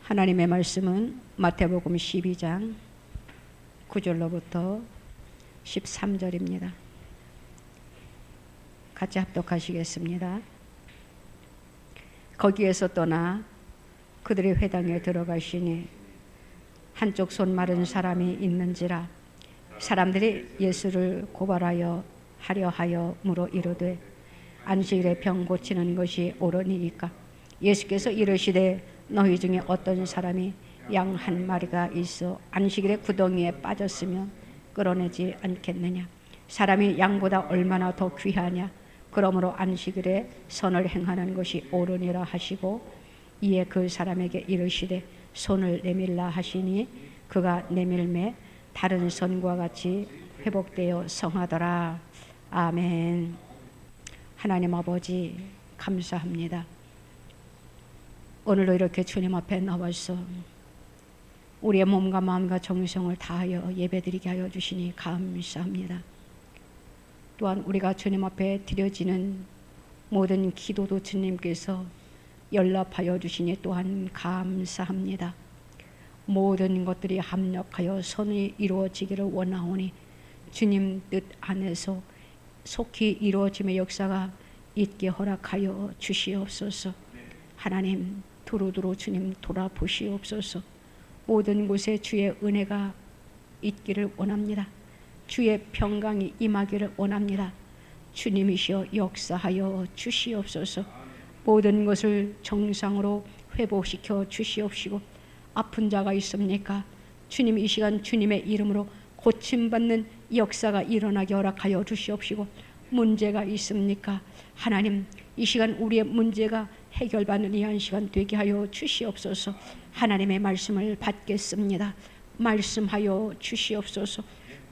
하나님의 말씀은 마태복음 12장 9절로부터 13절입니다. 같이 합독하시겠습니다. 거기에서 떠나 그들의 회당에 들어가시니 한쪽 손 마른 사람이 있는지라 사람들이 예수를 고발하여 하려 하여 물어 이르되 안식일에 병 고치는 것이 옳으니이까? 예수께서 이르시되 너희 중에 어떤 사람이 양 한 마리가 있어 안식일에 구덩이에 빠졌으면 끌어내지 않겠느냐? 사람이 양보다 얼마나 더 귀하냐? 그러므로 안식일에 선을 행하는 것이 옳으니라 하시고 이에 그 사람에게 이르시되 손을 내밀라 하시니 그가 내밀매 다른 손과 같이 회복되어 성하더라. 아멘. 하나님 아버지 감사합니다. 오늘도 이렇게 주님 앞에 나와서 우리의 몸과 마음과 정성을 다하여 예배드리게 하여 주시니 감사합니다. 또한 우리가 주님 앞에 드려지는 모든 기도도 주님께서 연락하여 주시니 또한 감사합니다. 모든 것들이 합력하여 선이 이루어지기를 원하오니 주님 뜻 안에서 속히 이루어짐의 역사가 있게 허락하여 주시옵소서. 하나님 두루두루 주님 돌아보시옵소서. 모든 곳에 주의 은혜가 있기를 원합니다. 주의 평강이 임하기를 원합니다. 주님이시여 역사하여 주시옵소서. 모든 것을 정상으로 회복시켜 주시옵시고 아픈 자가 있습니까? 주님 이 시간 주님의 이름으로 고침받는 역사가 일어나게 허락하여 주시옵시고 문제가 있습니까? 하나님 이 시간 우리의 문제가 해결받는 이 한 시간 되게 하여 주시옵소서. 하나님의 말씀을 받겠습니다. 말씀하여 주시옵소서.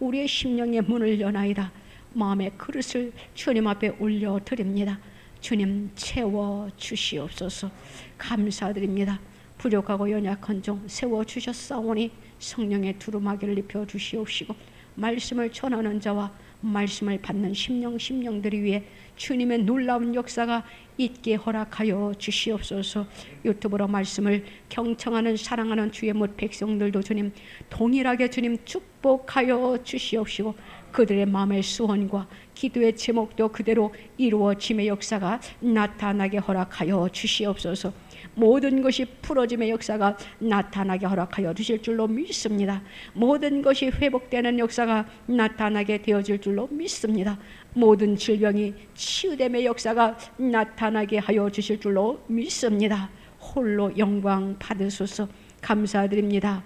우리의 심령의 문을 여나이다. 마음의 그릇을 주님 앞에 올려드립니다. 주님 채워 주시옵소서. 감사드립니다. 부족하고 연약한 종 세워주셨사오니 성령의 두루마기를 입혀 주시옵시고 말씀을 전하는 자와 말씀을 받는 심령들이 위해 주님의 놀라운 역사가 있게 허락하여 주시옵소서. 유튜브로 말씀을 경청하는 사랑하는 주의 못 백성들도 주님 동일하게 주님 축복하여 주시옵시고 그들의 마음의 소원과 기도의 제목도 그대로 이루어짐의 역사가 나타나게 허락하여 주시옵소서. 모든 것이 풀어짐의 역사가 나타나게 허락하여 주실 줄로 믿습니다. 모든 것이 회복되는 역사가 나타나게 되어질 줄로 믿습니다. 모든 질병이 치유됨의 역사가 나타나게 하여 주실 줄로 믿습니다. 홀로 영광 받으소서. 감사드립니다.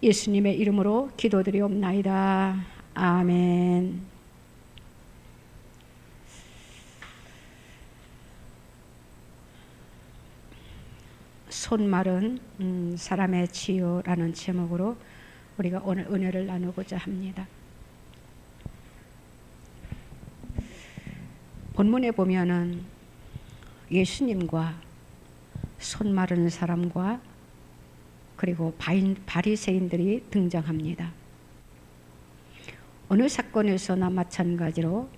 예수님의 이름으로 기도드리옵나이다. 아멘. 손 마른 사람의 치유라는 제목으로 우리가 오늘 은혜를 나누고자 합니다. 본문에 보면은 예수님과 손 마른 사람과 그리고 바리새인들이 등장합니다. 어느 사건에서나 마찬가지로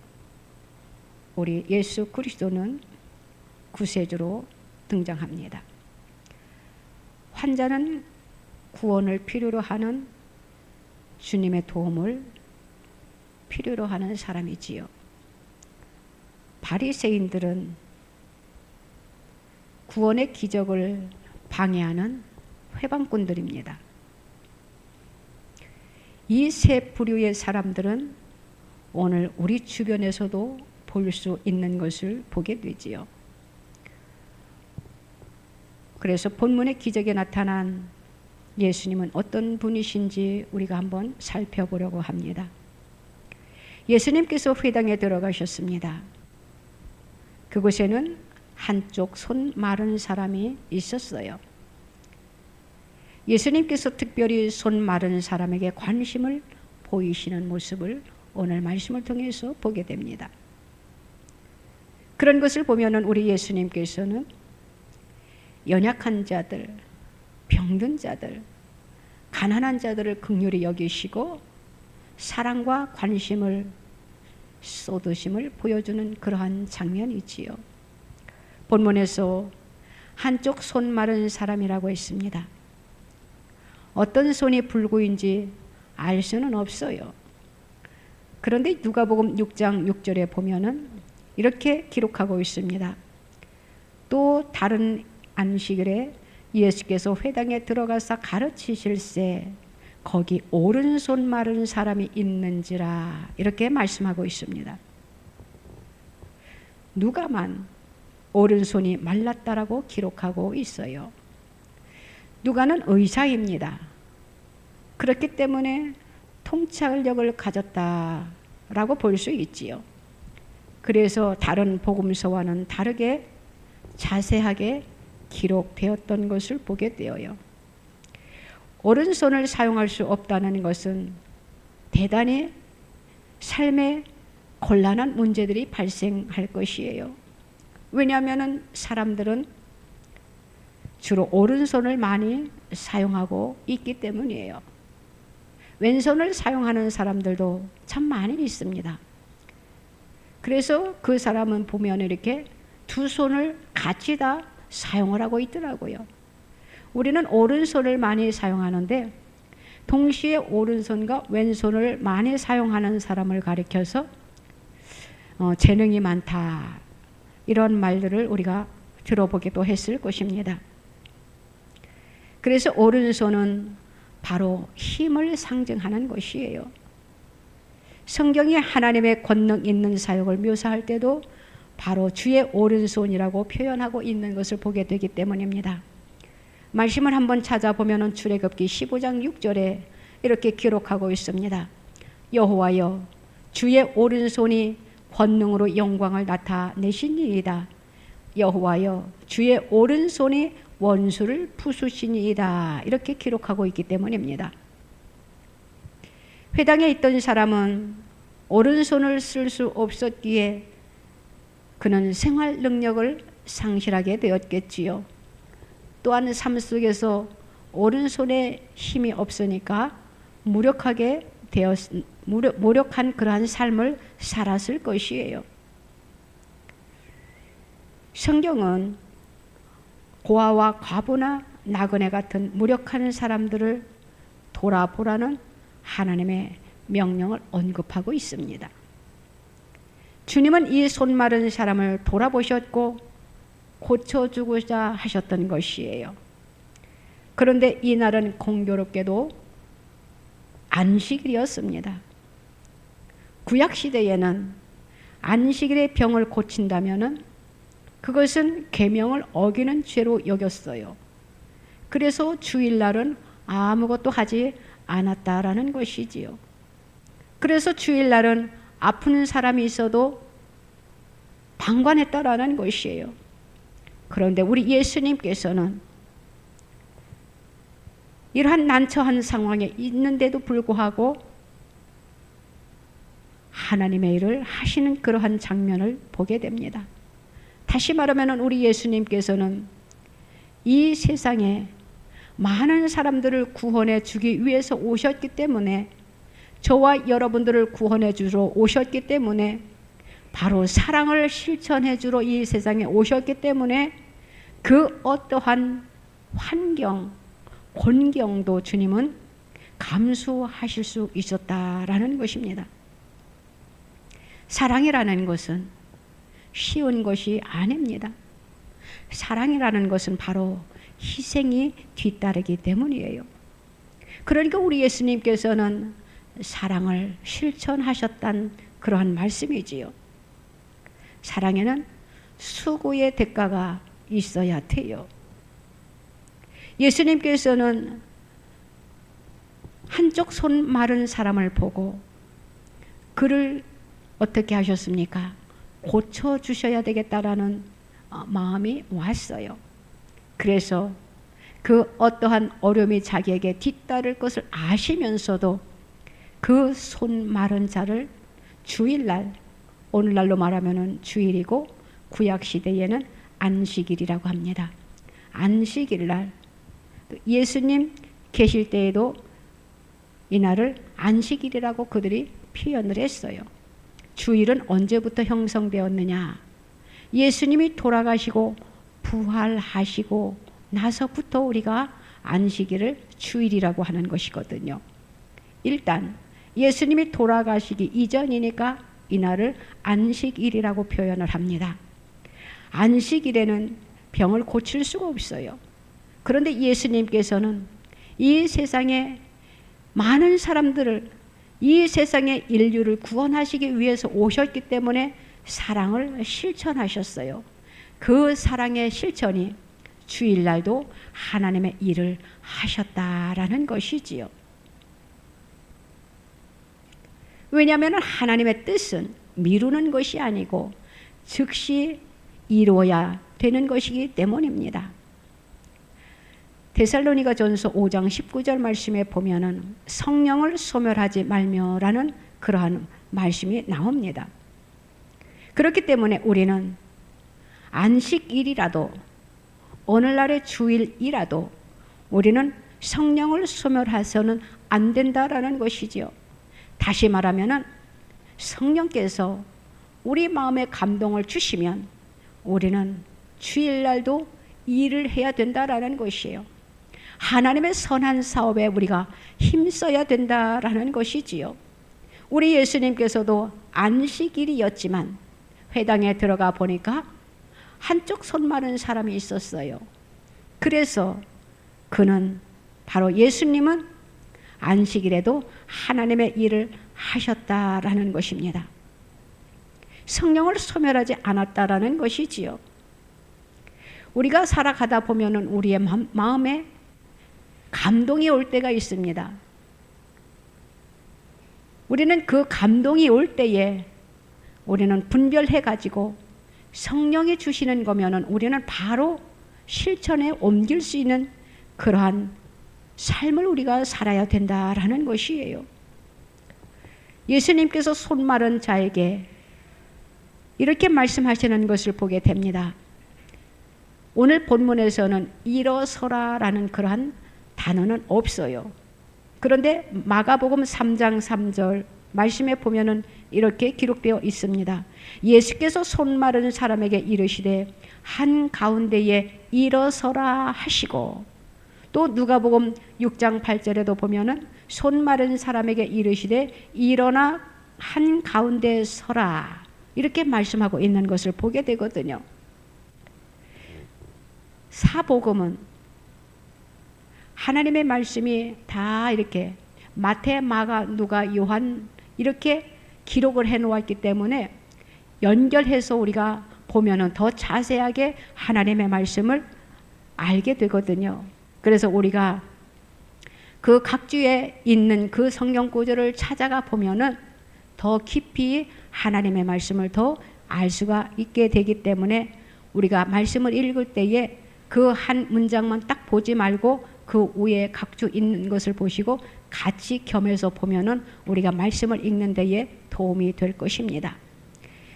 우리 예수 그리스도는 구세주로 등장합니다. 환자는 구원을 필요로 하는 주님의 도움을 필요로 하는 사람이지요. 바리새인들은 구원의 기적을 방해하는 회방꾼들입니다. 이 세 부류의 사람들은 오늘 우리 주변에서도 볼 수 있는 것을 보게 되지요. 그래서 본문의 기적에 나타난 예수님은 어떤 분이신지 우리가 한번 살펴보려고 합니다. 예수님께서 회당에 들어가셨습니다. 그곳에는 한쪽 손 마른 사람이 있었어요. 예수님께서 특별히 손 마른 사람에게 관심을 보이시는 모습을 오늘 말씀을 통해서 보게 됩니다. 그런 것을 보면은 우리 예수님께서는 연약한 자들, 병든 자들, 가난한 자들을 긍휼히 여기시고 사랑과 관심을 쏟으심을 보여주는 그러한 장면이지요. 본문에서 한쪽 손 마른 사람이라고 했습니다. 어떤 손이 불구인지 알 수는 없어요. 그런데 누가복음 6장 6절에 보면은 이렇게 기록하고 있습니다. 또 다른 안식일에 예수께서 회당에 들어가서 가르치실새 거기 오른손 마른 사람이 있는지라 이렇게 말씀하고 있습니다. 누가만 오른손이 말랐다라고 기록하고 있어요. 누가는 의사입니다. 그렇기 때문에 통찰력을 가졌다라고 볼 수 있지요. 그래서 다른 복음서와는 다르게 자세하게 기록되었던 것을 보게 되어요. 오른손을 사용할 수 없다는 것은 대단히 삶에 곤란한 문제들이 발생할 것이에요. 왜냐하면 사람들은 주로 오른손을 많이 사용하고 있기 때문이에요. 왼손을 사용하는 사람들도 참 많이 있습니다. 그래서 그 사람은 보면 이렇게 두 손을 같이 다 사용을 하고 있더라고요. 우리는 오른손을 많이 사용하는데 동시에 오른손과 왼손을 많이 사용하는 사람을 가리켜서 재능이 많다 이런 말들을 우리가 들어보기도 했을 것입니다. 그래서 오른손은 바로 힘을 상징하는 것이에요. 성경이 하나님의 권능 있는 사역을 묘사할 때도 바로 주의 오른손이라고 표현하고 있는 것을 보게 되기 때문입니다. 말씀을 한번 찾아보면 출애굽기 15장 6절에 이렇게 기록하고 있습니다. 여호와여 주의 오른손이 권능으로 영광을 나타내시니이다. 여호와여 주의 오른손이 원수를 부수시니이다. 이렇게 기록하고 있기 때문입니다. 회당에 있던 사람은 오른손을 쓸 수 없었기에 그는 생활 능력을 상실하게 되었겠지요. 또한 삶 속에서 오른손에 힘이 없으니까 무력한 그러한 삶을 살았을 것이에요. 성경은 고아와 과부나 나그네 같은 무력한 사람들을 돌아보라는 하나님의 명령을 언급하고 있습니다. 주님은 이 손 마른 사람을 돌아보셨고 고쳐주고자 하셨던 것이에요. 그런데 이날은 공교롭게도 안식일이었습니다. 구약시대에는 안식일에 병을 고친다면 그것은 계명을 어기는 죄로 여겼어요. 그래서 주일날은 아무것도 하지 않았다라는 것이지요. 그래서 주일날은 아픈 사람이 있어도 방관했다라는 것이에요. 그런데 우리 예수님께서는 이러한 난처한 상황에 있는데도 불구하고 하나님의 일을 하시는 그러한 장면을 보게 됩니다. 다시 말하면 우리 예수님께서는 이 세상에 많은 사람들을 구원해 주기 위해서 오셨기 때문에 저와 여러분들을 구원해 주러 오셨기 때문에 바로 사랑을 실천해 주러 이 세상에 오셨기 때문에 그 어떠한 환경, 곤경도 주님은 감수하실 수 있었다라는 것입니다. 사랑이라는 것은 쉬운 것이 아닙니다. 사랑이라는 것은 바로 희생이 뒤따르기 때문이에요. 그러니까 우리 예수님께서는 사랑을 실천하셨단 그러한 말씀이지요. 사랑에는 수고의 대가가 있어야 돼요. 예수님께서는 한쪽 손 마른 사람을 보고 그를 어떻게 하셨습니까? 고쳐주셔야 되겠다라는 마음이 왔어요. 그래서 그 어떠한 어려움이 자기에게 뒤따를 것을 아시면서도 그 손 마른 자를 주일날, 오늘날로 말하면 주일이고 구약시대에는 안식일이라고 합니다. 안식일날 예수님 계실 때에도 이날을 안식일이라고 그들이 표현을 했어요. 주일은 언제부터 형성되었느냐? 예수님이 돌아가시고 부활하시고 나서부터 우리가 안식일을 주일이라고 하는 것이거든요. 일단 예수님이 돌아가시기 이전이니까 이날을 안식일이라고 표현을 합니다. 안식일에는 병을 고칠 수가 없어요. 그런데 예수님께서는 이 세상에 많은 사람들을, 이 세상의 인류를 구원하시기 위해서 오셨기 때문에 사랑을 실천하셨어요. 그 사랑의 실천이 주일날도 하나님의 일을 하셨다라는 것이지요. 왜냐하면 하나님의 뜻은 미루는 것이 아니고 즉시 이루어야 되는 것이기 때문입니다. 데살로니가전서 5장 19절 말씀에 보면은 성령을 소멸하지 말며라는 그러한 말씀이 나옵니다. 그렇기 때문에 우리는 안식일이라도 오늘날의 주일이라도 우리는 성령을 소멸해서는 안 된다라는 것이지요. 다시 말하면은 성령께서 우리 마음에 감동을 주시면 우리는 주일날도 일을 해야 된다라는 것이에요. 하나님의 선한 사업에 우리가 힘써야 된다라는 것이지요. 우리 예수님께서도 안식일이었지만 회당에 들어가 보니까 한쪽 손 마른 사람이 있었어요. 그래서 그는 바로 예수님은 안식일에도 하나님의 일을 하셨다라는 것입니다. 성령을 소멸하지 않았다라는 것이지요. 우리가 살아가다 보면은 우리의 마음에 감동이 올 때가 있습니다. 우리는 그 감동이 올 때에 우리는 분별해 가지고 성령이 주시는 거면은 우리는 바로 실천에 옮길 수 있는 그러한 삶을 우리가 살아야 된다라는 것이에요. 예수님께서 손 마른 자에게 이렇게 말씀하시는 것을 보게 됩니다. 오늘 본문에서는 일어서라라는 그러한 단어는 없어요. 그런데 마가복음 3장 3절 말씀에 보면은 이렇게 기록되어 있습니다. 예수께서 손 마른 사람에게 이르시되 한 가운데에 일어서라 하시고, 또 누가복음 6장 8절에도 보면은 손 마른 사람에게 이르시되 일어나 한 가운데 서라 이렇게 말씀하고 있는 것을 보게 되거든요. 사복음은 하나님의 말씀이 다 이렇게 마태, 마가, 누가, 요한 이렇게 기록을 해 놓았기 때문에 연결해서 우리가 보면은 더 자세하게 하나님의 말씀을 알게 되거든요. 그래서 우리가 그 각주에 있는 그 성경 구절을 찾아가 보면은 더 깊이 하나님의 말씀을 더 알 수가 있게 되기 때문에 우리가 말씀을 읽을 때에 그 한 문장만 딱 보지 말고 그 위에 각주 있는 것을 보시고 같이 겸해서 보면은 우리가 말씀을 읽는 데에 도움이 될 것입니다.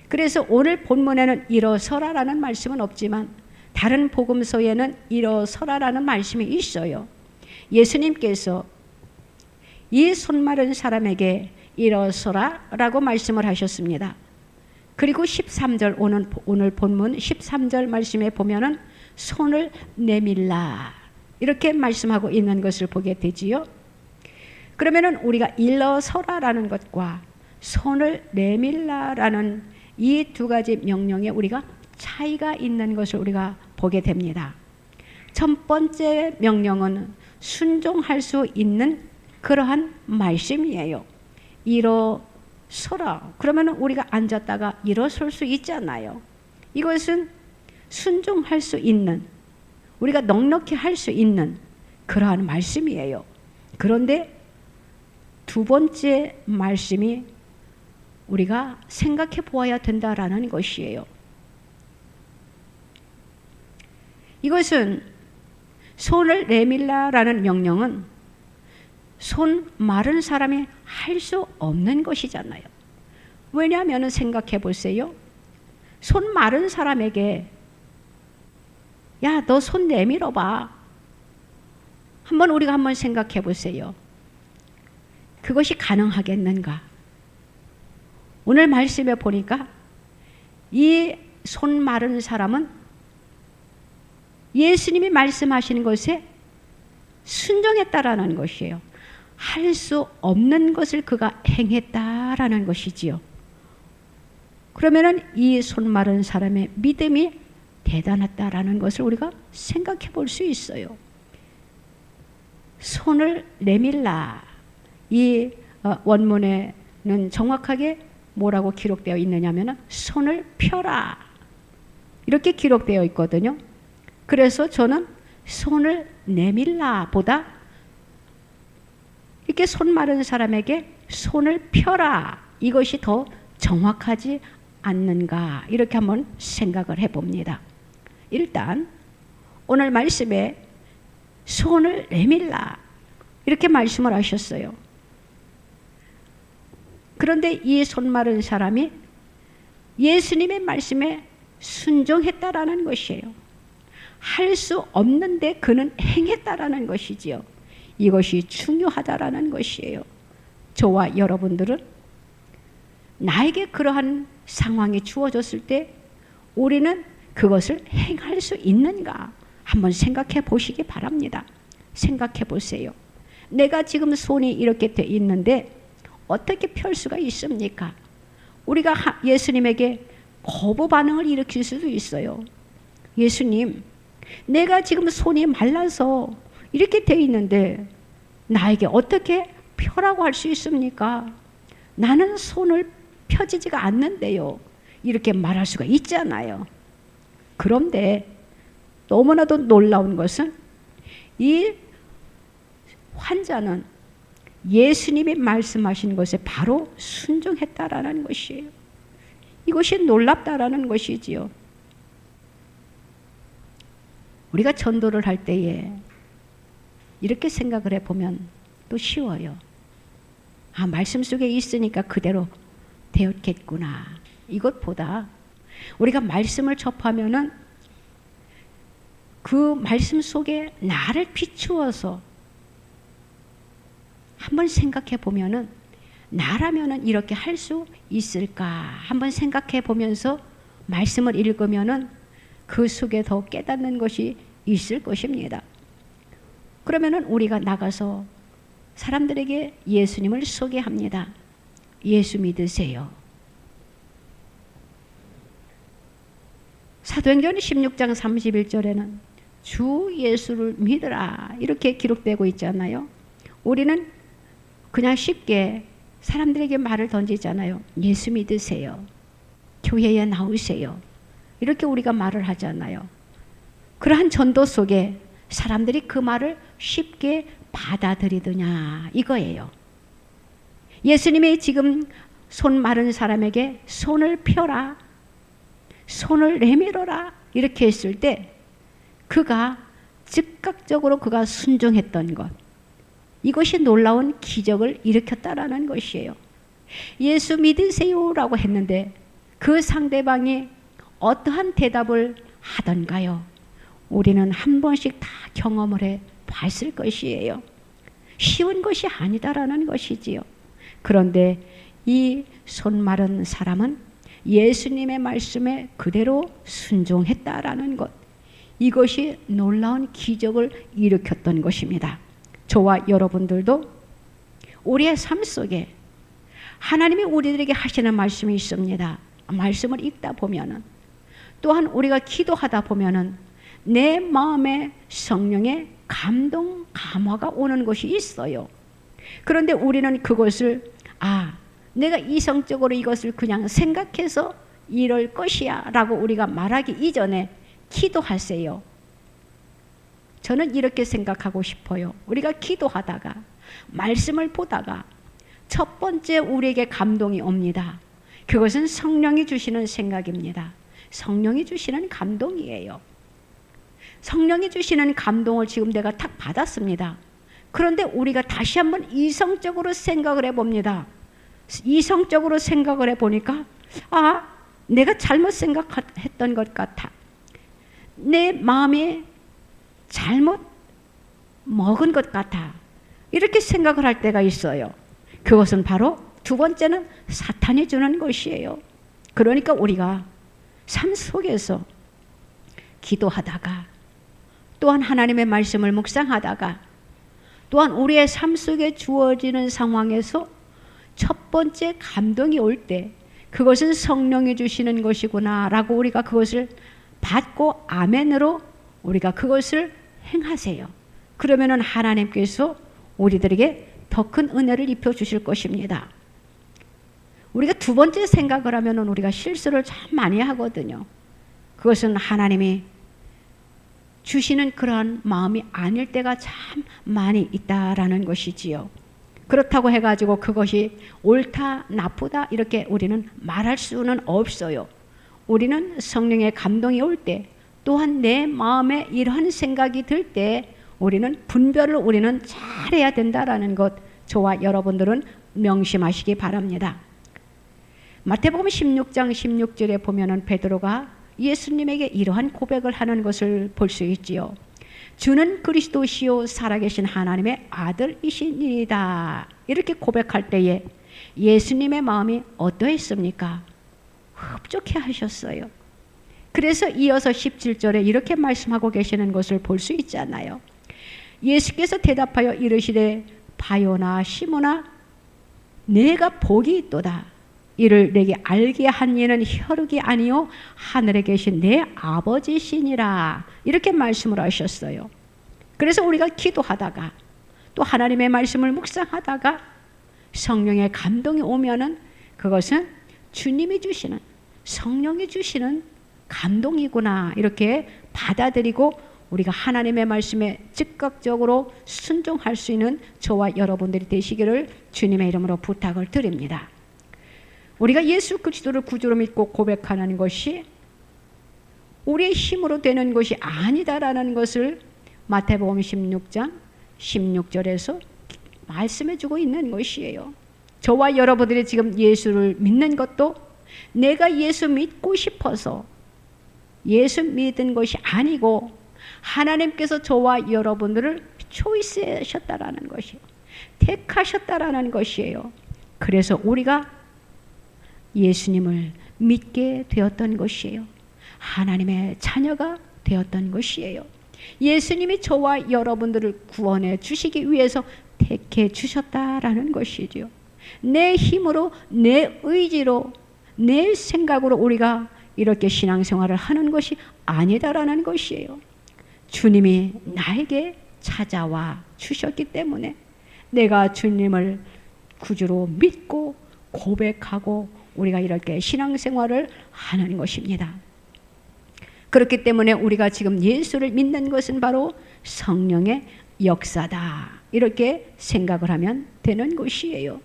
그래서 오늘 본문에는 일어서라라는 말씀은 없지만 다른 복음서에는 일어서라라는 말씀이 있어요. 예수님께서 이 손 마른 사람에게 일어서라라고 말씀을 하셨습니다. 그리고 13절 오늘 본문 13절 말씀에 보면은 손을 내밀라 이렇게 말씀하고 있는 것을 보게 되지요. 그러면은 우리가 일어서라라는 것과 손을 내밀라라는 이 두 가지 명령에 우리가 차이가 있는 것을 우리가 보게 됩니다. 첫 번째 명령은 순종할 수 있는 그러한 말씀이에요. 일어서라. 그러면은 우리가 앉았다가 일어설 수 있잖아요. 이것은 순종할 수 있는, 우리가 넉넉히 할 수 있는 그러한 말씀이에요. 그런데 두 번째 말씀이 우리가 생각해 보아야 된다라는 것이에요. 이것은 손을 내밀라라는 명령은 손 마른 사람이 할 수 없는 것이잖아요. 왜냐하면 생각해 보세요. 손 마른 사람에게 야, 너 손 내밀어 봐. 우리가 한번 생각해 보세요. 그것이 가능하겠는가? 오늘 말씀에 보니까 이 손 마른 사람은 예수님이 말씀하시는 것에 순종했다라는 것이에요. 할 수 없는 것을 그가 행했다라는 것이지요. 그러면은 이 손 마른 사람의 믿음이 대단했다라는 것을 우리가 생각해 볼 수 있어요. 손을 내밀라. 이 원문에는 정확하게 뭐라고 기록되어 있느냐면 손을 펴라. 이렇게 기록되어 있거든요. 그래서 저는 손을 내밀라 보다 이렇게 손 마른 사람에게 손을 펴라. 이것이 더 정확하지 않는가. 이렇게 한번 생각을 해봅니다. 일단 오늘 말씀에 손을 내밀라. 이렇게 말씀을 하셨어요. 그런데 이 손 마른 사람이 예수님의 말씀에 순종했다라는 것이에요. 할 수 없는데 그는 행했다라는 것이지요. 이것이 중요하다라는 것이에요. 저와 여러분들은 나에게 그러한 상황이 주어졌을 때 우리는 그것을 행할 수 있는가 한번 생각해 보시기 바랍니다. 생각해 보세요. 내가 지금 손이 이렇게 돼 있는데 어떻게 펼 수가 있습니까? 우리가 예수님에게 거부 반응을 일으킬 수도 있어요. 예수님, 내가 지금 손이 말라서 이렇게 돼 있는데 나에게 어떻게 펴라고 할 수 있습니까? 나는 손을 펴지지가 않는데요. 이렇게 말할 수가 있잖아요. 그런데 너무나도 놀라운 것은 이 환자는 예수님이 말씀하신 것에 바로 순종했다라는 것이에요. 이것이 놀랍다라는 것이지요. 우리가 전도를 할 때에 이렇게 생각을 해보면 또 쉬워요. 아, 말씀 속에 있으니까 그대로 되었겠구나. 이것보다 우리가 말씀을 접하면은 그 말씀 속에 나를 비추어서 한번 생각해 보면은 나라면은 이렇게 할 수 있을까? 한번 생각해 보면서 말씀을 읽으면은 그 속에 더 깨닫는 것이 있을 것입니다. 그러면은 우리가 나가서 사람들에게 예수님을 소개합니다. 예수 믿으세요. 사도행전 16장 31절에는 주 예수를 믿으라 이렇게 기록되고 있잖아요. 우리는 그냥 쉽게 사람들에게 말을 던지잖아요. 예수 믿으세요. 교회에 나오세요. 이렇게 우리가 말을 하잖아요. 그러한 전도 속에 사람들이 그 말을 쉽게 받아들이느냐 이거예요. 예수님이 지금 손 마른 사람에게 손을 펴라, 손을 내밀어라 이렇게 했을 때 그가 즉각적으로 그가 순종했던 것, 이것이 놀라운 기적을 일으켰다라는 것이에요. 예수 믿으세요라고 했는데 그 상대방이 어떠한 대답을 하던가요? 우리는 한 번씩 다 경험을 해 봤을 것이에요. 쉬운 것이 아니다라는 것이지요. 그런데 이 손 마른 사람은 예수님의 말씀에 그대로 순종했다라는 것, 이것이 놀라운 기적을 일으켰던 것입니다. 저와 여러분들도 우리의 삶 속에 하나님이 우리들에게 하시는 말씀이 있습니다. 말씀을 읽다 보면은 또한 우리가 기도하다 보면은 내 마음에 성령의 감동, 감화가 오는 것이 있어요. 그런데 우리는 그것을 내가 이성적으로 이것을 그냥 생각해서 이럴 것이야 라고 우리가 말하기 이전에 기도하세요. 저는 이렇게 생각하고 싶어요. 우리가 기도하다가 말씀을 보다가 첫 번째 우리에게 감동이 옵니다. 그것은 성령이 주시는 생각입니다. 성령이 주시는 감동이에요. 성령이 주시는 감동을 지금 내가 탁 받았습니다. 그런데 우리가 다시 한번 이성적으로 생각을 해봅니다. 이성적으로 생각을 해보니까 내가 잘못 생각했던 것 같아. 내 마음에 잘못 먹은 것 같아. 이렇게 생각을 할 때가 있어요. 그것은 바로 두 번째는 사탄이 주는 것이에요. 그러니까 우리가 삶 속에서 기도하다가 또한 하나님의 말씀을 묵상하다가 또한 우리의 삶 속에 주어지는 상황에서 첫 번째 감동이 올 때 그것은 성령이 주시는 것이구나 라고 우리가 그것을 받고 아멘으로 우리가 그것을 행하세요. 그러면은 하나님께서 우리들에게 더 큰 은혜를 입혀 주실 것입니다. 우리가 두 번째 생각을 하면은 우리가 실수를 참 많이 하거든요. 그것은 하나님이 주시는 그러한 마음이 아닐 때가 참 많이 있다라는 것이지요. 그렇다고 해가지고 그것이 옳다 나쁘다 이렇게 우리는 말할 수는 없어요. 우리는 성령의 감동이 올 때 또한 내 마음에 이러한 생각이 들 때 우리는 분별을 우리는 잘해야 된다라는 것 저와 여러분들은 명심하시기 바랍니다. 마태복음 16장 16절에 보면은 베드로가 예수님에게 이러한 고백을 하는 것을 볼 수 있지요. 주는 그리스도시요 살아계신 하나님의 아들이시니이다. 이렇게 고백할 때에 예수님의 마음이 어떠했습니까? 흡족해 하셨어요. 그래서 이어서 17절에 이렇게 말씀하고 계시는 것을 볼 수 있잖아요. 예수께서 대답하여 이르시되 바요나 시몬아 내가 복이 있도다. 이를 내게 알게 한 이는 혈육이 아니요 하늘에 계신 내 아버지시니라. 이렇게 말씀을 하셨어요. 그래서 우리가 기도하다가 또 하나님의 말씀을 묵상하다가 성령의 감동이 오면은 그것은 주님이 주시는 성령이 주시는 감동이구나 이렇게 받아들이고 우리가 하나님의 말씀에 즉각적으로 순종할 수 있는 저와 여러분들이 되시기를 주님의 이름으로 부탁을 드립니다. 우리가 예수 그리스도를 구주로 믿고 고백하는 것이 우리의 힘으로 되는 것이 아니다라는 것을 마태복음 16장 16절에서 말씀해 주고 있는 것이에요. 저와 여러분들이 지금 예수를 믿는 것도 내가 예수 믿고 싶어서 예수 믿은 것이 아니고 하나님께서 저와 여러분들을 초이스하셨다라는 것이에요. 택하셨다라는 것이에요. 그래서 우리가 예수님을 믿게 되었던 것이에요. 하나님의 자녀가 되었던 것이에요. 예수님이 저와 여러분들을 구원해 주시기 위해서 택해 주셨다라는 것이죠. 내 힘으로 내 의지로 내 생각으로 우리가 이렇게 신앙생활을 하는 것이 아니다라는 것이에요. 주님이 나에게 찾아와 주셨기 때문에 내가 주님을 구주로 믿고 고백하고 우리가 이렇게 신앙생활을 하는 것입니다. 그렇기 때문에 우리가 지금 예수를 믿는 것은 바로 성령의 역사다. 이렇게 생각을 하면 되는 것이에요.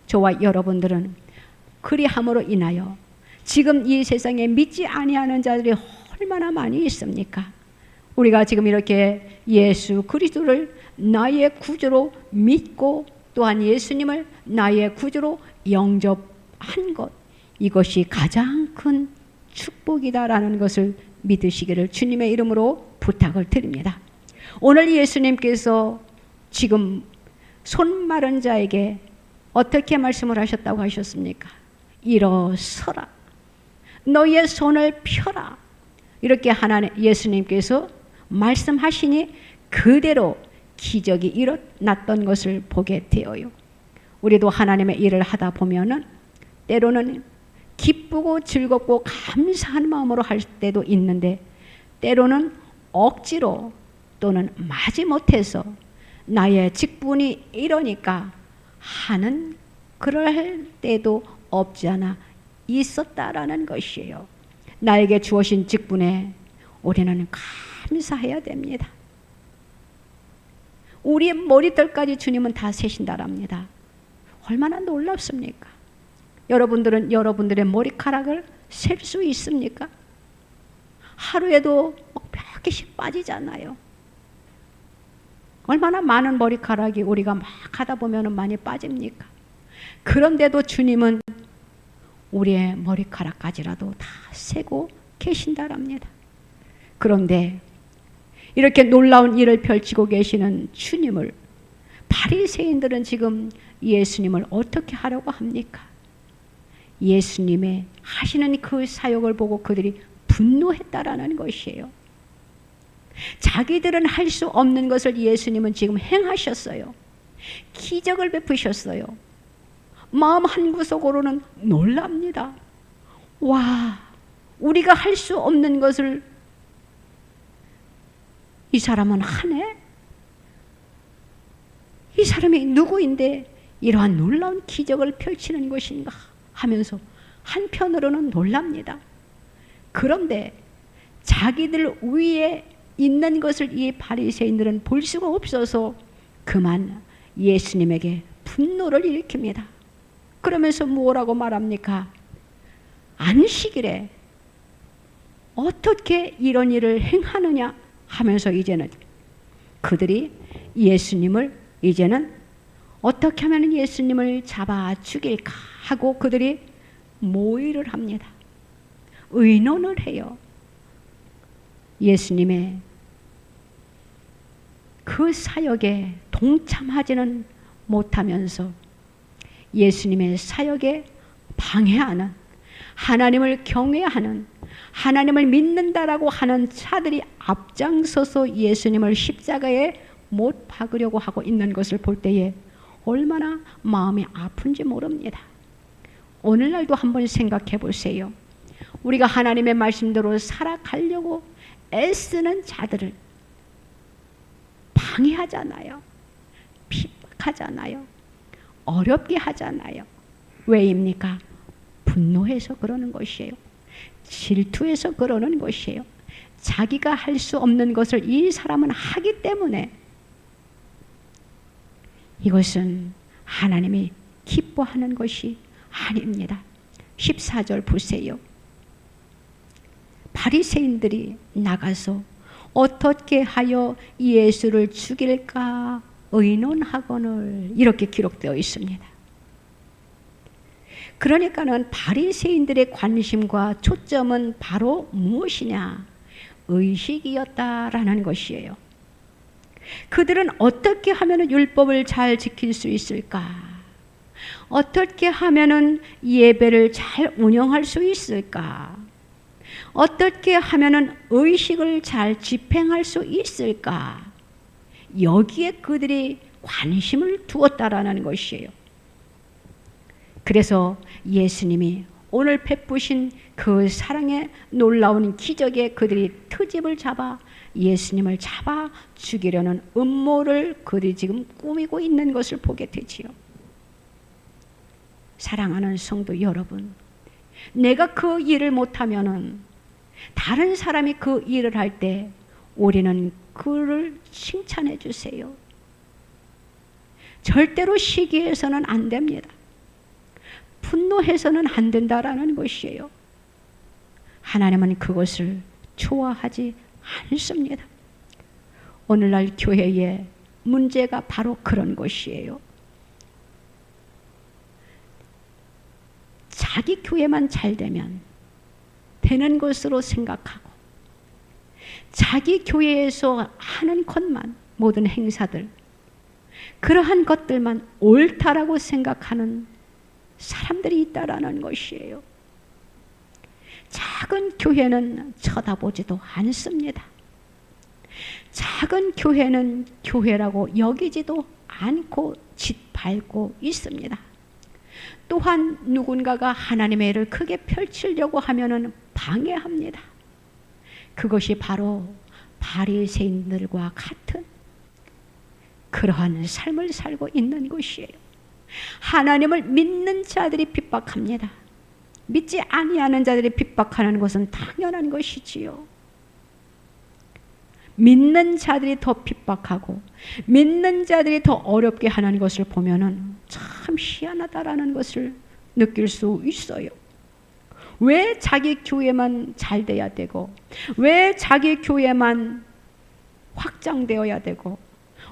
저와 여러분들은 그리함으로 인하여 지금 이 세상에 믿지 아니하는 자들이 얼마나 많이 있습니까? 우리가 지금 이렇게 예수 그리스도를 나의 구주로 믿고 또한 예수님을 나의 구주로 영접한 것, 이것이 가장 큰 축복이다라는 것을 믿으시기를 주님의 이름으로 부탁을 드립니다. 오늘 예수님께서 지금 손 마른 자에게 어떻게 말씀을 하셨다고 하셨습니까? 일어서라. 너의 손을 펴라. 이렇게 하나님 예수님께서 말씀하시니 그대로 기적이 일어났던 것을 보게 되어요. 우리도 하나님의 일을 하다 보면은 때로는 기쁘고 즐겁고 감사한 마음으로 할 때도 있는데 때로는 억지로 또는 마지못해서 나의 직분이 이러니까 하는 그럴 때도 없지 않아 있었다라는 것이에요. 나에게 주어진 직분에 우리는 감사해야 됩니다. 우리의 머리털까지 주님은 다 세신다랍니다. 얼마나 놀랍습니까? 여러분들은 여러분들의 머리카락을 셀 수 있습니까? 하루에도 몇 개씩 빠지잖아요. 얼마나 많은 머리카락이 우리가 막 하다 보면 많이 빠집니까? 그런데도 주님은 우리의 머리카락까지라도 다 세고 계신다랍니다. 그런데 이렇게 놀라운 일을 펼치고 계시는 주님을 바리새인들은 지금 예수님을 어떻게 하려고 합니까? 예수님의 하시는 그 사역을 보고 그들이 분노했다라는 것이에요. 자기들은 할 수 없는 것을 예수님은 지금 행하셨어요. 기적을 베푸셨어요. 마음 한구석으로는 놀랍니다. 와, 우리가 할 수 없는 것을 이 사람은 하네? 이 사람이 누구인데 이러한 놀라운 기적을 펼치는 것인가 하면서 한편으로는 놀랍니다. 그런데 자기들 위에 있는 것을 이 바리새인들은 볼 수가 없어서 그만 예수님에게 분노를 일으킵니다. 그러면서 뭐라고 말합니까? 안식일에 어떻게 이런 일을 행하느냐 하면서 이제는 그들이 예수님을 이제는 어떻게 하면 예수님을 잡아 죽일까 하고 그들이 모의를 합니다. 의논을 해요. 예수님의 그 사역에 동참하지는 못하면서 예수님의 사역에 방해하는, 하나님을 경외하는, 하나님을 믿는다라고 하는 자들이 앞장서서 예수님을 십자가에 못 박으려고 하고 있는 것을 볼 때에 얼마나 마음이 아픈지 모릅니다. 오늘날도 한번 생각해 보세요. 우리가 하나님의 말씀대로 살아가려고 애쓰는 자들을 방해하잖아요. 핍박하잖아요. 어렵게 하잖아요. 왜입니까? 분노해서 그러는 것이에요. 질투해서 그러는 것이에요. 자기가 할 수 없는 것을 이 사람은 하기 때문에 이것은 하나님이 기뻐하는 것이 아닙니다. 14절 보세요. 바리새인들이 나가서 어떻게 하여 예수를 죽일까 의논하거늘 이렇게 기록되어 있습니다. 그러니까는 바리새인들의 관심과 초점은 바로 무엇이냐? 의식이었다라는 것이에요. 그들은 어떻게 하면 율법을 잘 지킬 수 있을까? 어떻게 하면 예배를 잘 운영할 수 있을까? 어떻게 하면 의식을 잘 집행할 수 있을까? 여기에 그들이 관심을 두었다라는 것이에요. 그래서 예수님이 오늘 베푸신 그 사랑의 놀라운 기적에 그들이 트집을 잡아 예수님을 잡아 죽이려는 음모를 그들이 지금 꾸미고 있는 것을 보게 되지요. 사랑하는 성도 여러분, 내가 그 일을 못하면은 다른 사람이 그 일을 할 때 우리는 그를 칭찬해 주세요. 절대로 시기해서는 안 됩니다. 분노해서는 안 된다라는 것이에요. 하나님은 그것을 좋아하지 않습니다. 오늘날 교회의 문제가 바로 그런 것이에요. 자기 교회만 잘 되면 되는 것으로 생각하고 자기 교회에서 하는 것만, 모든 행사들, 그러한 것들만 옳다라고 생각하는 사람들이 있다라는 것이에요. 작은 교회는 쳐다보지도 않습니다. 작은 교회는 교회라고 여기지도 않고 짓밟고 있습니다. 또한 누군가가 하나님의 일을 크게 펼치려고 하면은 방해합니다. 그것이 바로 바리새인들과 같은 그러한 삶을 살고 있는 것이에요. 하나님을 믿는 자들이 핍박합니다. 믿지 아니하는 자들이 핍박하는 것은 당연한 것이지요. 믿는 자들이 더 핍박하고 믿는 자들이 더 어렵게 하는 것을 보면은 참 희한하다라는 것을 느낄 수 있어요. 왜 자기 교회만 잘 돼야 되고, 왜 자기 교회만 확장되어야 되고,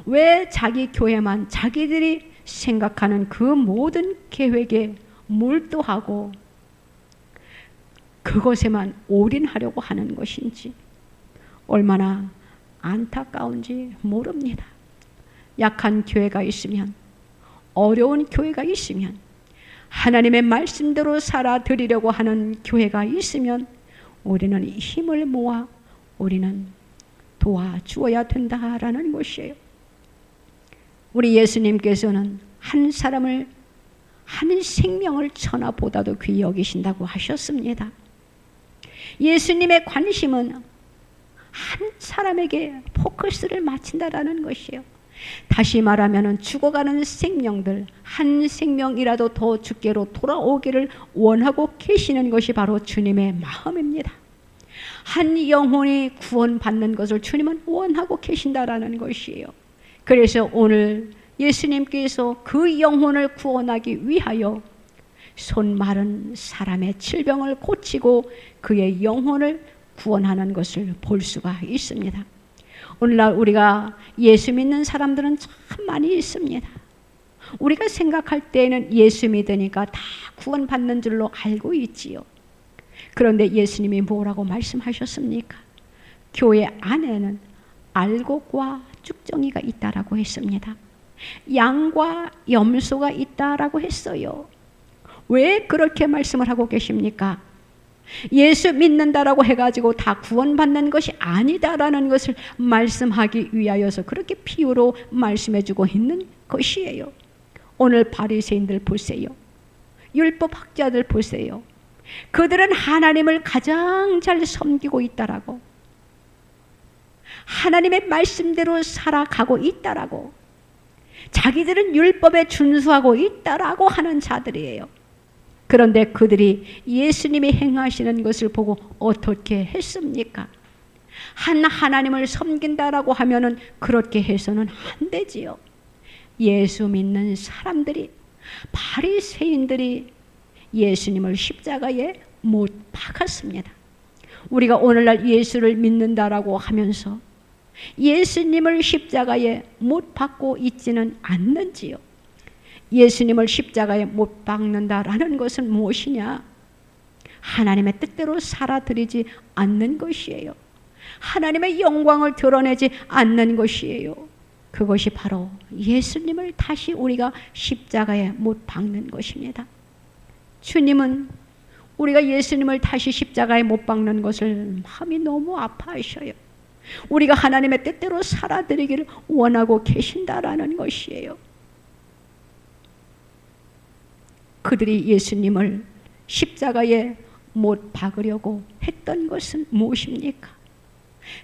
왜 자기 교회만 자기들이 생각하는 그 모든 계획에 몰두하고 그것에만 올인하려고 하는 것인지 얼마나 안타까운지 모릅니다. 약한 교회가 있으면, 어려운 교회가 있으면, 하나님의 말씀대로 살아드리려고 하는 교회가 있으면 우리는 힘을 모아 우리는 도와주어야 된다라는 것이에요. 우리 예수님께서는 한 사람을, 한 생명을 천하보다도 귀히 여기신다고 하셨습니다. 예수님의 관심은 한 사람에게 포커스를 맞춘다라는 것이에요. 다시 말하면 죽어가는 생명들, 한 생명이라도 더 주께로 돌아오기를 원하고 계시는 것이 바로 주님의 마음입니다. 한 영혼이 구원받는 것을 주님은 원하고 계신다라는 것이에요. 그래서 오늘 예수님께서 그 영혼을 구원하기 위하여 손 마른 사람의 질병을 고치고 그의 영혼을 구원하는 것을 볼 수가 있습니다. 오늘날 우리가 예수 믿는 사람들은 참 많이 있습니다. 우리가 생각할 때에는 예수 믿으니까 다 구원받는 줄로 알고 있지요. 그런데 예수님이 뭐라고 말씀하셨습니까? 교회 안에는 알곡과 쭉정이가 있다라고 했습니다. 양과 염소가 있다라고 했어요. 왜 그렇게 말씀을 하고 계십니까? 예수 믿는다라고 해가지고 다 구원받는 것이 아니다라는 것을 말씀하기 위하여서 그렇게 비유로 말씀해주고 있는 것이에요. 오늘 바리새인들 보세요. 율법학자들 보세요. 그들은 하나님을 가장 잘 섬기고 있다라고, 하나님의 말씀대로 살아가고 있다라고, 자기들은 율법에 준수하고 있다라고 하는 자들이에요. 그런데 그들이 예수님이 행하시는 것을 보고 어떻게 했습니까? 하나님을 섬긴다라고 하면은 그렇게 해서는 안 되지요. 예수 믿는 사람들이, 바리새인들이 예수님을 십자가에 못 박았습니다. 우리가 오늘날 예수를 믿는다라고 하면서 예수님을 십자가에 못 박고 있지는 않는지요. 예수님을 십자가에 못 박는다라는 것은 무엇이냐? 하나님의 뜻대로 살아드리지 않는 것이에요. 하나님의 영광을 드러내지 않는 것이에요. 그것이 바로 예수님을 다시 우리가 십자가에 못 박는 것입니다. 주님은 우리가 예수님을 다시 십자가에 못 박는 것을 마음이 너무 아파하셔요. 우리가 하나님의 뜻대로 살아드리기를 원하고 계신다라는 것이에요. 그들이 예수님을 십자가에 못 박으려고 했던 것은 무엇입니까?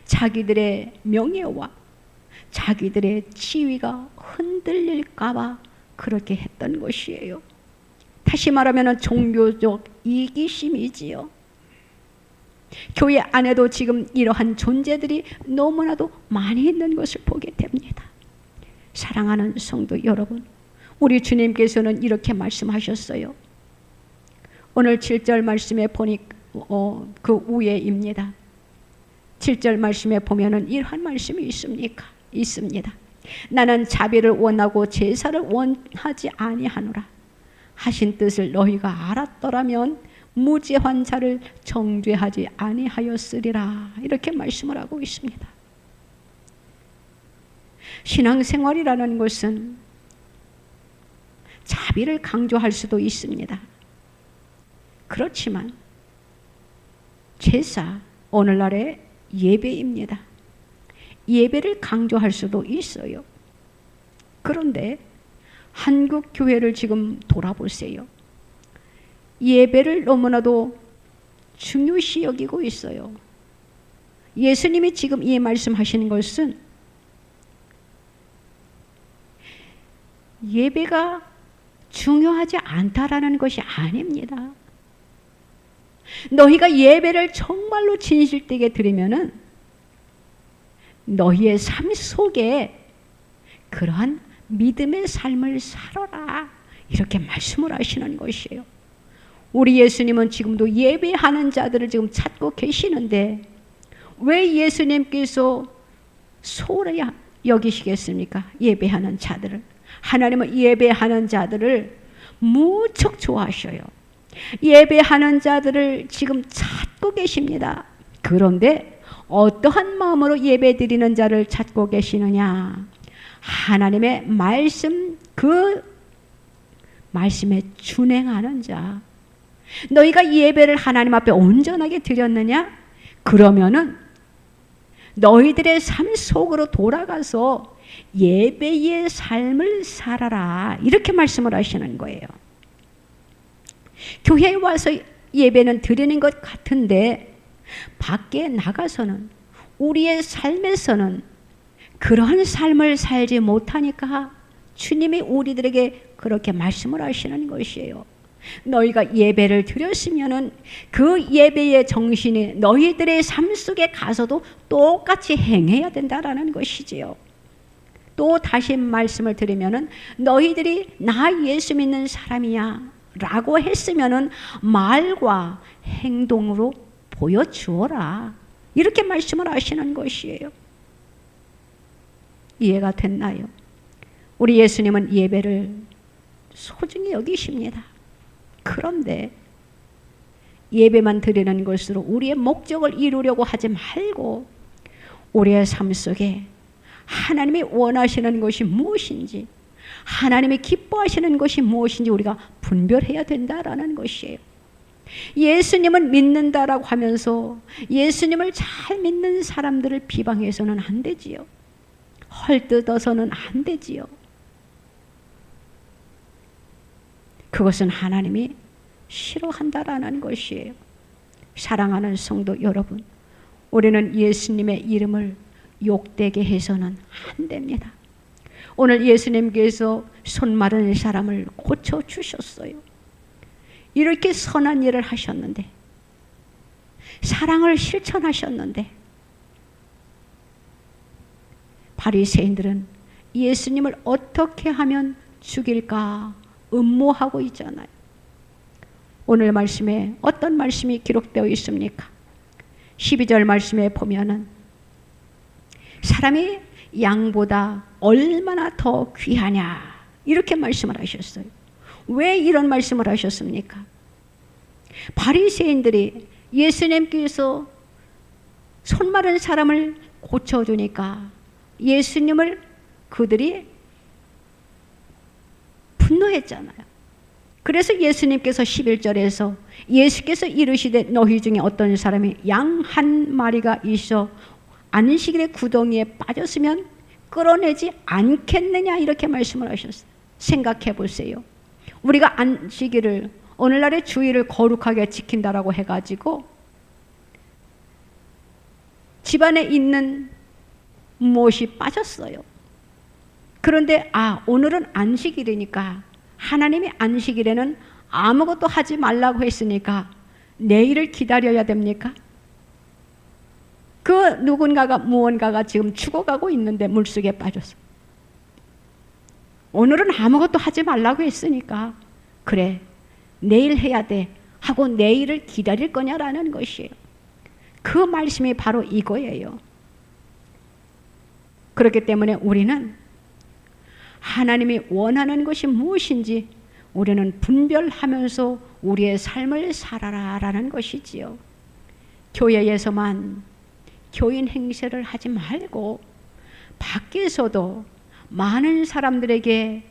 자기들의 명예와 자기들의 지위가 흔들릴까 봐 그렇게 했던 것이에요. 다시 말하면 종교적 이기심이지요. 교회 안에도 지금 이러한 존재들이 너무나도 많이 있는 것을 보게 됩니다. 사랑하는 성도 여러분, 우리 주님께서는 이렇게 말씀하셨어요. 오늘 7절 말씀에 보니 그 위에입니다. 7절 말씀에 보면은 이러한 말씀이 있습니다. 나는 자비를 원하고 제사를 원하지 아니하노라 하신 뜻을 너희가 알았더라면 무죄한 자를 정죄하지 아니하였으리라. 이렇게 말씀을 하고 있습니다. 신앙생활이라는 것은 자비를 강조할 수도 있습니다. 그렇지만 제사, 오늘날의 예배입니다. 예배를 강조할 수도 있어요. 그런데 한국 교회를 지금 돌아보세요. 예배를 너무나도 중요시 여기고 있어요. 예수님이 지금 이 말씀하시는 것은 예배가 중요하지 않다라는 것이 아닙니다. 너희가 예배를 정말로 진실되게 드리면은 너희의 삶 속에 그러한 믿음의 삶을 살아라. 이렇게 말씀을 하시는 것이에요. 우리 예수님은 지금도 예배하는 자들을 지금 찾고 계시는데 왜 예수님께서 소홀히 여기시겠습니까? 예배하는 자들을. 하나님은 예배하는 자들을 무척 좋아하셔요. 예배하는 자들을 지금 찾고 계십니다. 그런데 어떠한 마음으로 예배드리는 자를 찾고 계시느냐? 하나님의 말씀, 그 말씀에 준행하는 자. 너희가 예배를 하나님 앞에 온전하게 드렸느냐? 그러면은 너희들의 삶 속으로 돌아가서 예배의 삶을 살아라. 이렇게 말씀을 하시는 거예요. 교회에 와서 예배는 드리는 것 같은데 밖에 나가서는 우리의 삶에서는 그러한 삶을 살지 못하니까 주님이 우리들에게 그렇게 말씀을 하시는 것이에요. 너희가 예배를 드렸으면은 그 예배의 정신이 너희들의 삶 속에 가서도 똑같이 행해야 된다라는 것이지요. 또 다시 말씀을 드리면은 너희들이 나 예수 믿는 사람이야 라고 했으면은 말과 행동으로 보여주어라. 이렇게 말씀을 하시는 것이에요. 이해가 됐나요? 우리 예수님은 예배를 소중히 여기십니다. 그런데 예배만 드리는 것으로 우리의 목적을 이루려고 하지 말고 우리의 삶 속에 하나님이 원하시는 것이 무엇인지, 하나님이 기뻐하시는 것이 무엇인지 우리가 분별해야 된다라는 것이에요. 예수님을 믿는다라고 하면서 예수님을 잘 믿는 사람들을 비방해서는 안 되지요. 헐뜯어서는 안 되지요. 그것은 하나님이 싫어한다라는 것이에요. 사랑하는 성도 여러분, 우리는 예수님의 이름을 욕되게 해서는 안 됩니다. 오늘 예수님께서 손 마른 사람을 고쳐주셨어요. 이렇게 선한 일을 하셨는데, 사랑을 실천하셨는데, 바리새인들은 예수님을 어떻게 하면 죽일까 음모하고 있잖아요. 오늘 말씀에 어떤 말씀이 기록되어 있습니까? 12절 말씀에 보면은 사람이 양보다 얼마나 더 귀하냐 이렇게 말씀을 하셨어요. 왜 이런 말씀을 하셨습니까? 바리새인들이 예수님께서 손 마른 사람을 고쳐주니까 예수님을 그들이 분노했잖아요. 그래서 예수님께서 11절에서 예수께서 이르시되 너희 중에 어떤 사람이 양 한 마리가 있어 안식일의 구덩이에 빠졌으면 끌어내지 않겠느냐 이렇게 말씀을 하셨어요. 생각해 보세요. 우리가 안식일을 오늘날의 주일을 거룩하게 지킨다라고 해가지고 집안에 있는 무엇이 빠졌어요. 그런데 오늘은 안식일이니까 하나님이 안식일에는 아무것도 하지 말라고 했으니까 내일을 기다려야 됩니까? 그 누군가가 무언가가 지금 죽어가고 있는데 물속에 빠졌어. 오늘은 아무것도 하지 말라고 했으니까 그래 내일 해야 돼 하고 내일을 기다릴 거냐라는 것이에요. 그 말씀이 바로 이거예요. 그렇기 때문에 우리는 하나님이 원하는 것이 무엇인지 우리는 분별하면서 우리의 삶을 살아라라는 것이지요. 교회에서만 교인 행세를 하지 말고 밖에서도 많은 사람들에게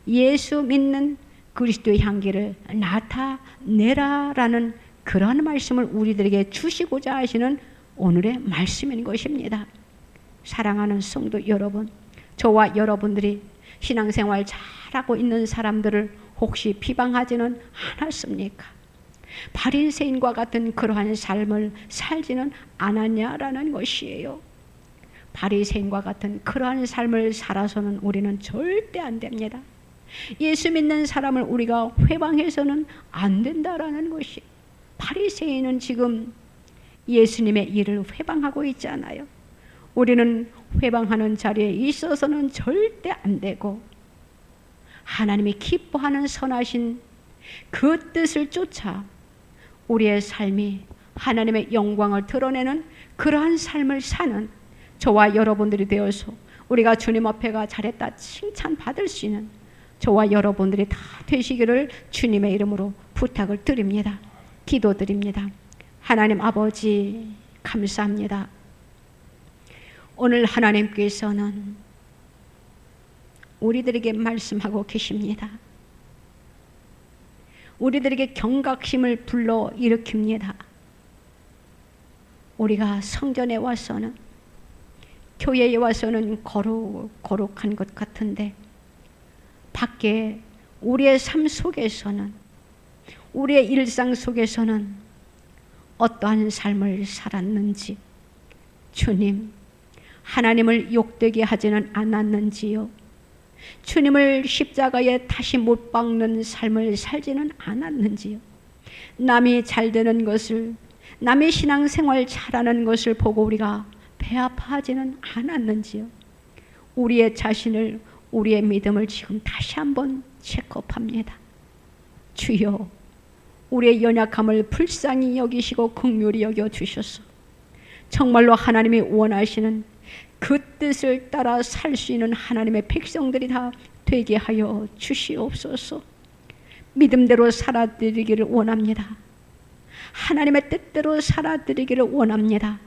예수 믿는 그리스도의 향기를 나타내라라는 그런 말씀을 우리들에게 주시고자 하시는 오늘의 말씀인 것입니다. 사랑하는 성도 여러분, 저와 여러분들이 신앙생활 잘하고 있는 사람들을 혹시 비방하지는 않았습니까? 바리새인과 같은 그러한 삶을 살지는 않았냐라는 것이에요. 바리새인과 같은 그러한 삶을 살아서는 우리는 절대 안 됩니다. 예수 믿는 사람을 우리가 회방해서는 안 된다라는 것이. 바리새인은 지금 예수님의 일을 회방하고 있잖아요. 우리는 회방하는 자리에 있어서는 절대 안 되고 하나님이 기뻐하는 선하신 그 뜻을 쫓아 우리의 삶이 하나님의 영광을 드러내는 그러한 삶을 사는 저와 여러분들이 되어서 우리가 주님 앞에가 잘했다 칭찬받을 수 있는 저와 여러분들이 다 되시기를 주님의 이름으로 부탁을 드립니다. 기도드립니다. 하나님 아버지 감사합니다. 오늘 하나님께서는 우리들에게 말씀하고 계십니다. 우리들에게 경각심을 불러 일으킵니다. 우리가 성전에 와서는 교회에 와서는 거룩한 것 같은데 밖에 우리의 삶 속에서는, 우리의 일상 속에서는 어떠한 삶을 살았는지, 주님, 하나님을 욕되게 하지는 않았는지요? 주님을 십자가에 다시 못 박는 삶을 살지는 않았는지요? 남이 잘 되는 것을, 남의 신앙생활 잘하는 것을 보고 우리가 배 아파하지는 않았는지요? 우리의 자신을, 우리의 믿음을 지금 다시 한번 체크업합니다. 주여, 우리의 연약함을 불쌍히 여기시고 긍휼히 여겨 주셔서 정말로 하나님이 원하시는 그 뜻을 따라 살 수 있는 하나님의 백성들이 다 되게 하여 주시옵소서. 믿음대로 살아드리기를 원합니다. 하나님의 뜻대로 살아드리기를 원합니다.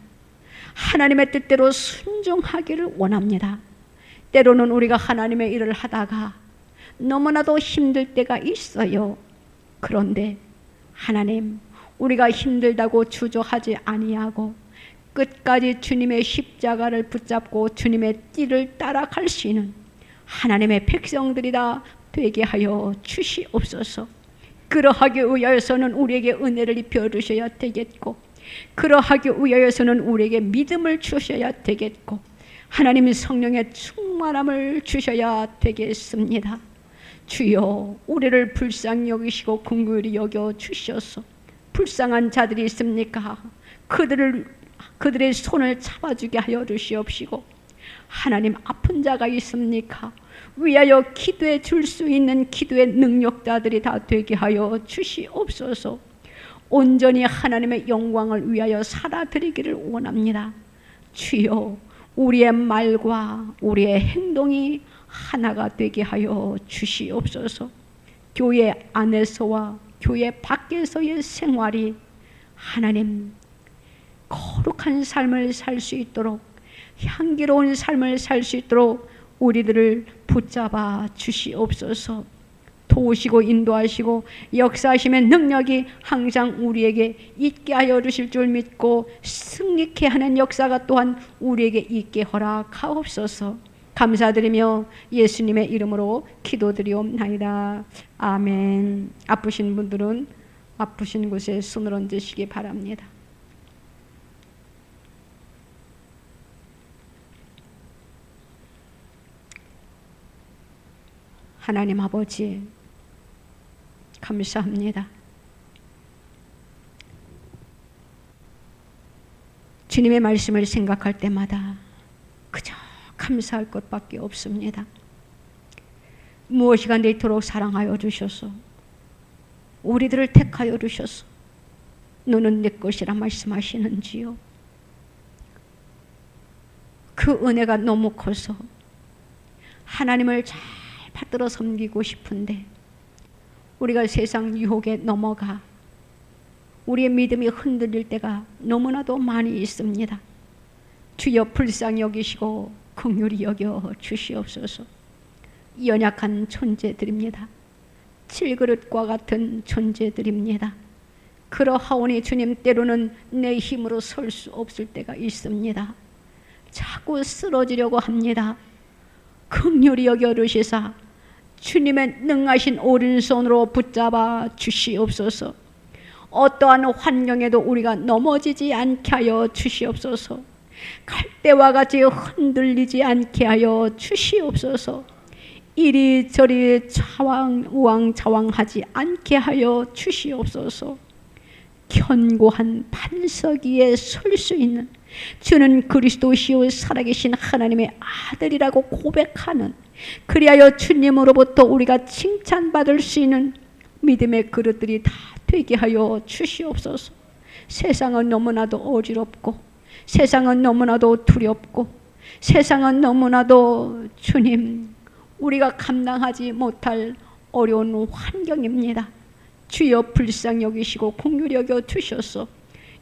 하나님의 뜻대로 순종하기를 원합니다. 때로는 우리가 하나님의 일을 하다가 너무나도 힘들 때가 있어요. 그런데 하나님, 우리가 힘들다고 주저하지 아니하고 끝까지 주님의 십자가를 붙잡고 주님의 띠를 따라갈 수 있는 하나님의 백성들이다 되게 하여 주시옵소서. 그러하기 위하여서는 우리에게 은혜를 입혀 주셔야 되겠고, 그러하기 위하여서는 우리에게 믿음을 주셔야 되겠고, 하나님 성령의 충만함을 주셔야 되겠습니다. 주여, 우리를 불쌍히 여기시고 긍휼히 여겨 주셔서 불쌍한 자들이 있습니까? 그들의 손을 잡아주게 하여 주시옵시고, 하나님 아픈 자가 있습니까? 위하여 기도해 줄 수 있는 기도의 능력자들이 다 되게 하여 주시옵소서. 온전히 하나님의 영광을 위하여 살아드리기를 원합니다. 주여, 우리의 말과 우리의 행동이 하나가 되게 하여 주시옵소서. 교회 안에서와 교회 밖에서의 생활이 하나님 거룩한 삶을 살 수 있도록, 향기로운 삶을 살 수 있도록 우리들을 붙잡아 주시옵소서. 도우시고 인도하시고 역사하심의 능력이 항상 우리에게 있게 하여 주실 줄 믿고 승리케 하는 역사가 또한 우리에게 있게 허락하옵소서. 감사드리며 예수님의 이름으로 기도드리옵나이다. 아멘. 아프신 분들은 아프신 곳에 손을 얹으시기 바랍니다. 하나님 아버지, 감사합니다. 주님의 말씀을 생각할 때마다 그저 감사할 것밖에 없습니다. 무엇이가 이토록 사랑하여 주셔서 우리들을 택하여 주셔서 너는 내 것이라 말씀하시는지요. 그 은혜가 너무 커서 하나님을 잘 받들어 섬기고 싶은데 우리가 세상 유혹에 넘어가 우리의 믿음이 흔들릴 때가 너무나도 많이 있습니다. 주여 불쌍히 여기시고 긍휼히 여겨 주시옵소서. 연약한 존재들입니다. 칠그릇과 같은 존재들입니다. 그러하오니 주님, 때로는 내 힘으로 설 수 없을 때가 있습니다. 자꾸 쓰러지려고 합니다. 긍휼히 여겨 주시사 주님의 능하신 오른손으로 붙잡아 주시옵소서. 어떠한 환경에도 우리가 넘어지지 않게 하여 주시옵소서. 갈대와 같이 흔들리지 않게 하여 주시옵소서. 이리저리 우왕좌왕하지 않게 하여 주시옵소서. 견고한 반석 위에 설 수 있는, 주는 그리스도시요 살아계신 하나님의 아들이라고 고백하는, 그리하여 주님으로부터 우리가 칭찬받을 수 있는 믿음의 그릇들이 다 되게 하여 주시옵소서. 세상은 너무나도 어지럽고, 세상은 너무나도 두렵고, 세상은 너무나도 주님, 우리가 감당하지 못할 어려운 환경입니다. 주여 불쌍히 여기시고 긍휼히 여겨 주셔서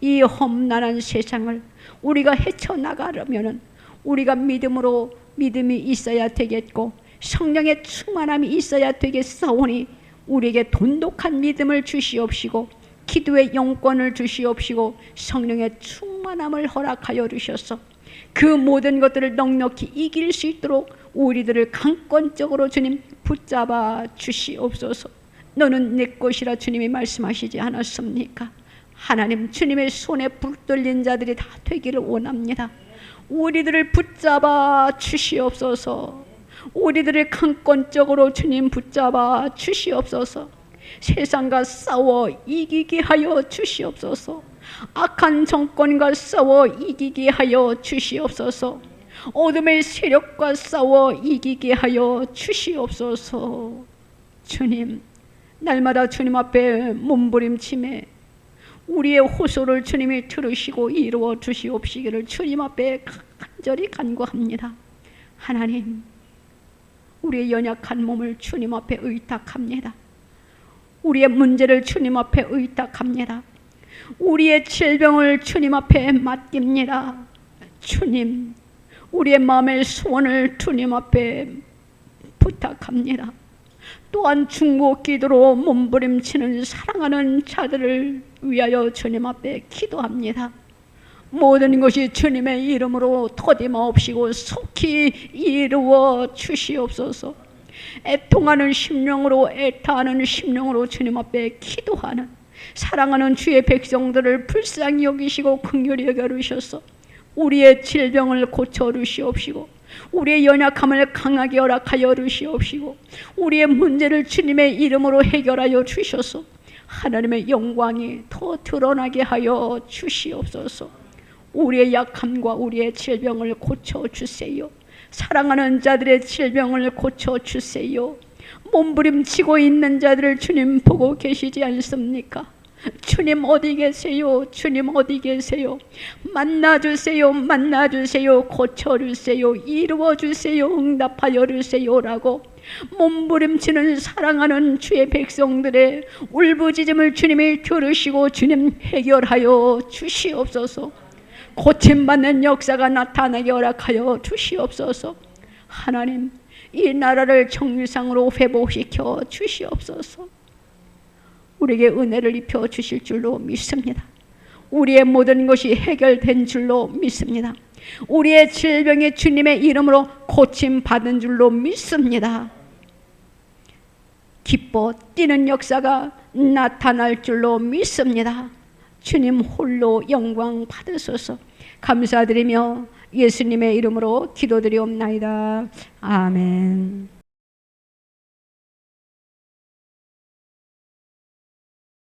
이 험난한 세상을 우리가 헤쳐나가려면 우리가 믿음이 있어야 되겠고 성령의 충만함이 있어야 되겠사오니 우리에게 돈독한 믿음을 주시옵시고 기도의 영권을 주시옵시고 성령의 충만함을 허락하여 주셔서 그 모든 것들을 넉넉히 이길 수 있도록 우리들을 강권적으로 주님 붙잡아 주시옵소서. 너는 내 것이라 주님이 말씀하시지 않았습니까? 하나님, 주님의 손에 붙들린 자들이 다 되기를 원합니다. 우리들을 붙잡아 주시옵소서. 우리들을 강권적으로 주님 붙잡아 주시옵소서. 세상과 싸워 이기게 하여 주시옵소서. 악한 정권과 싸워 이기게 하여 주시옵소서. 어둠의 세력과 싸워 이기게 하여 주시옵소서. 주님, 날마다 주님 앞에 몸부림치매 우리의 호소를 주님이 들으시고 이루어 주시옵시기를 주님 앞에 간절히 간구합니다. 하나님, 우리의 연약한 몸을 주님 앞에 의탁합니다. 우리의 문제를 주님 앞에 의탁합니다. 우리의 질병을 주님 앞에 맡깁니다. 주님, 우리의 마음의 소원을 주님 앞에 부탁합니다. 또한 중보 기도로 몸부림치는 사랑하는 자들을 위하여 주님 앞에 기도합니다. 모든 것이 주님의 이름으로 터짐없이고 속히 이루어 주시옵소서. 애통하는 심령으로, 애타하는 심령으로 주님 앞에 기도하는 사랑하는 주의 백성들을 불쌍히 여기시고 긍휼히 여겨주셔서 우리의 질병을 고쳐 주시옵시고 우리의 연약함을 강하게 허락하여 주시옵시고 우리의 문제를 주님의 이름으로 해결하여 주셔서 하나님의 영광이 더 드러나게 하여 주시옵소서. 우리의 약함과 우리의 질병을 고쳐주세요. 사랑하는 자들의 질병을 고쳐주세요. 몸부림치고 있는 자들을 주님 보고 계시지 않습니까? 주님 어디 계세요? 주님 어디 계세요? 만나주세요. 만나주세요. 고쳐주세요. 이루어주세요. 응답하여 주세요라고 몸부림치는 사랑하는 주의 백성들의 울부짖음을 주님이 들으시고 주님 해결하여 주시옵소서. 고침받는 역사가 나타나게 허락하여 주시옵소서. 하나님, 이 나라를 정상으로 회복시켜 주시옵소서. 우리에게 은혜를 입혀 주실 줄로 믿습니다. 우리의 모든 것이 해결된 줄로 믿습니다. 우리의 질병이 주님의 이름으로 고침받은 줄로 믿습니다. 기뻐 뛰는 역사가 나타날 줄로 믿습니다. 주님 홀로 영광 받으소서. 감사드리며 예수님의 이름으로 기도드리옵나이다. 아멘.